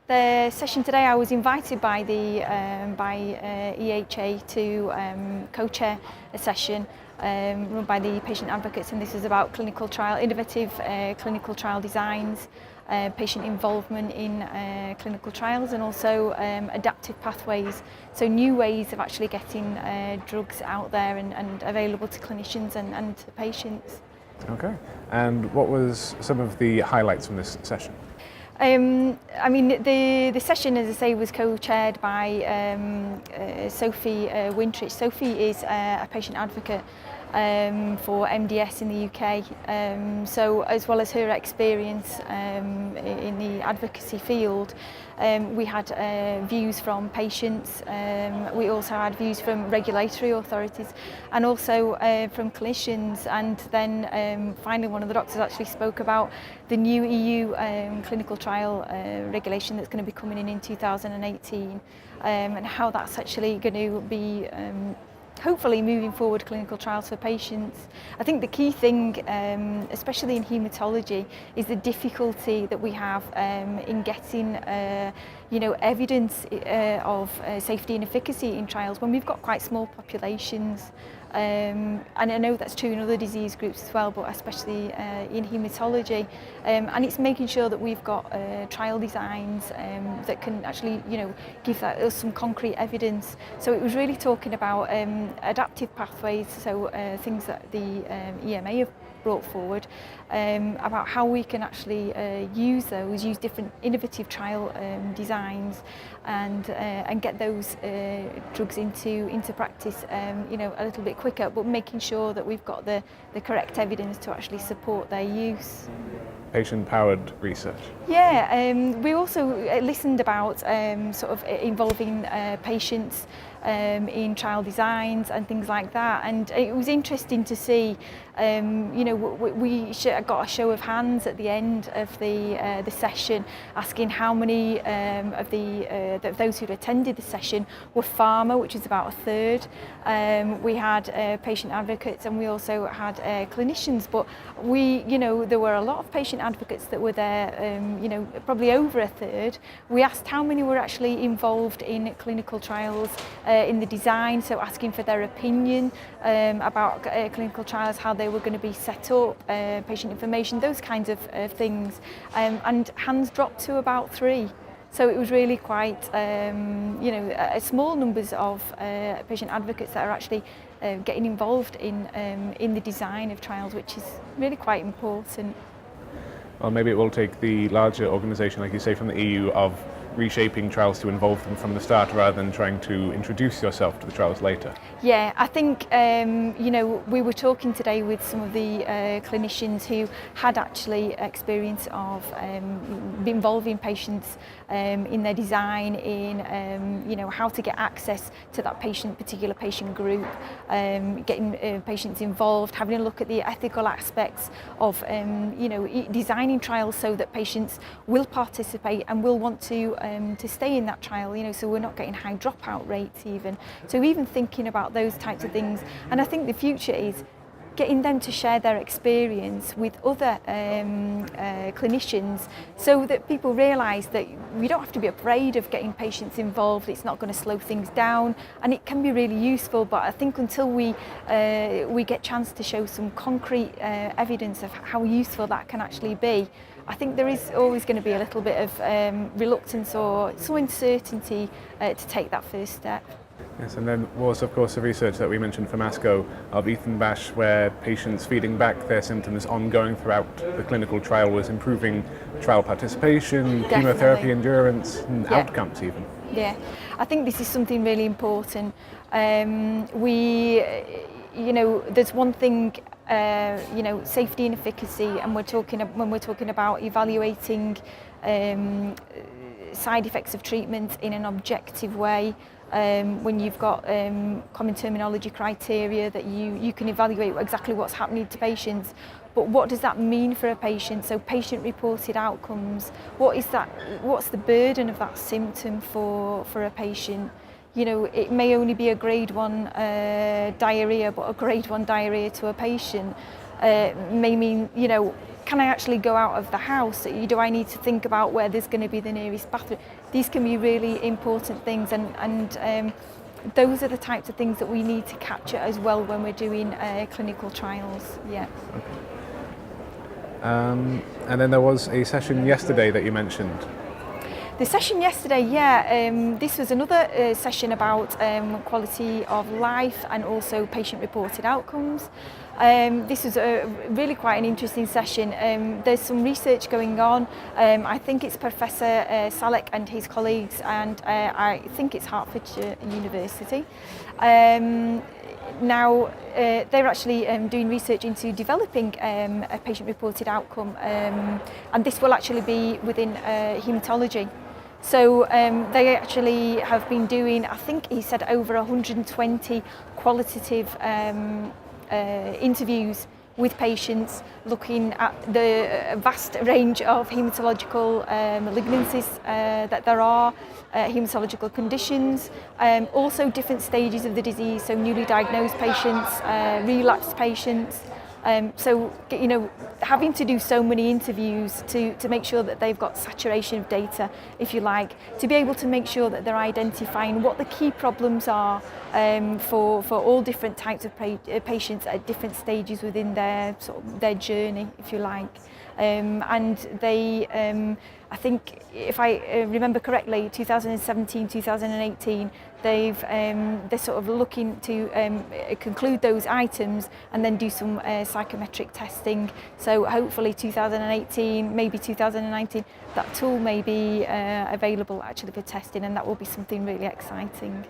The session today, I was invited by the EHA to co-chair a session run by the patient advocates, and this is about innovative clinical trial designs, patient involvement in clinical trials, and also adaptive pathways, so new ways of actually getting drugs out there and available to clinicians and to patients. Okay, and what was some of the highlights from this session? I mean, the session, as I say, was co-chaired by Sophie Wintrich. Sophie is a patient advocate for MDS in the UK. So as well as her experience in the advocacy field, we had views from patients, we also had views from regulatory authorities and also from clinicians, and then finally one of the doctors actually spoke about the new EU clinical trial regulation that's going to be coming in 2018, and how that's actually going to be hopefully moving forward clinical trials for patients. I think the key thing, especially in haematology, is the difficulty that we have in getting evidence of safety and efficacy in trials when we've got quite small populations. And I know that's true in other disease groups as well, but especially in haematology. And it's making sure that we've got trial designs that can actually, give us some concrete evidence. So it was really talking about adaptive pathways, so things that the EMA have brought forward, about how we can actually use different innovative trial designs and get those drugs into practice a little bit quicker, but making sure that we've got the correct evidence to actually support their use. Patient-powered research. Yeah, we also listened about sort of involving patients in trial designs and things like that, and it was interesting to see. We got a show of hands at the end of the session, asking how many of those who'd attended the session were pharma, which is about a third. We had patient advocates, and we also had clinicians. But there were a lot of patient advocates that were there. Probably over a third. We asked how many were actually involved in clinical trials in the design, so asking for their opinion about clinical trials, how they were going to be set up, patient information, those kinds of things, and hands dropped to about 3. So it was really quite, a small numbers of patient advocates that are actually getting involved in the design of trials, which is really quite important. Well, maybe it will take the larger organisation, like you say, from the EU, of reshaping trials to involve them from the start rather than trying to introduce yourself to the trials later. Yeah, I think, we were talking today with some of the clinicians who had actually experience of involving patients in their design, in how to get access to that particular patient group, getting patients involved, having a look at the ethical aspects of designing trials so that patients will participate and will want to stay in that trial, so we're not getting high dropout rates even. So even thinking about those types of things, and I think the future is getting them to share their experience with other clinicians, so that people realise that we don't have to be afraid of getting patients involved. It's not going to slow things down, and it can be really useful. But I think until we get chance to show some concrete evidence of how useful that can actually be, I think there is always going to be a little bit of reluctance or some uncertainty to take that first step. Yes, and then was, of course, the research that we mentioned from ASCO of Ethan Bash, where patients feeding back their symptoms ongoing throughout the clinical trial was improving trial participation, Definitely. chemotherapy endurance, and outcomes even. Yeah, I think this is something really important. There's one thing, safety and efficacy, and when we're talking about evaluating side effects of treatment in an objective way. When you've got common terminology criteria that you can evaluate exactly what's happening to patients, but what does that mean for a patient? So patient-reported outcomes, what's the burden of that symptom for a patient? It may only be a grade 1 diarrhea, but a grade 1 diarrhea to a patient may mean, can I actually go out of the house? Do I need to think about where there's going to be the nearest bathroom? These can be really important things, and those are the types of things that we need to capture as well when we're doing clinical trials. Yeah. And then there was a session yesterday that you mentioned. The session yesterday, this was another session about quality of life and also patient-reported outcomes. This was really quite an interesting session. There's some research going on. I think it's Professor Salek and his colleagues, and I think it's Hertfordshire University. Now, they're actually doing research into developing a patient-reported outcome, and this will actually be within hematology. So they actually have been doing, I think he said, over 120 qualitative interviews with patients, looking at the vast range of hematological malignancies that there are, hematological conditions, also different stages of the disease, so newly diagnosed patients, relapsed patients. So, having to do so many interviews to make sure that they've got saturation of data, if you like, to be able to make sure that they're identifying what the key problems are for all different types of patients at different stages within their journey, if you like. And they, I think, if I remember correctly, 2017, 2018, they're sort of looking to conclude those items and then do some psychometric testing. So hopefully 2018, maybe 2019, that tool may be available actually for testing, and that will be something really exciting.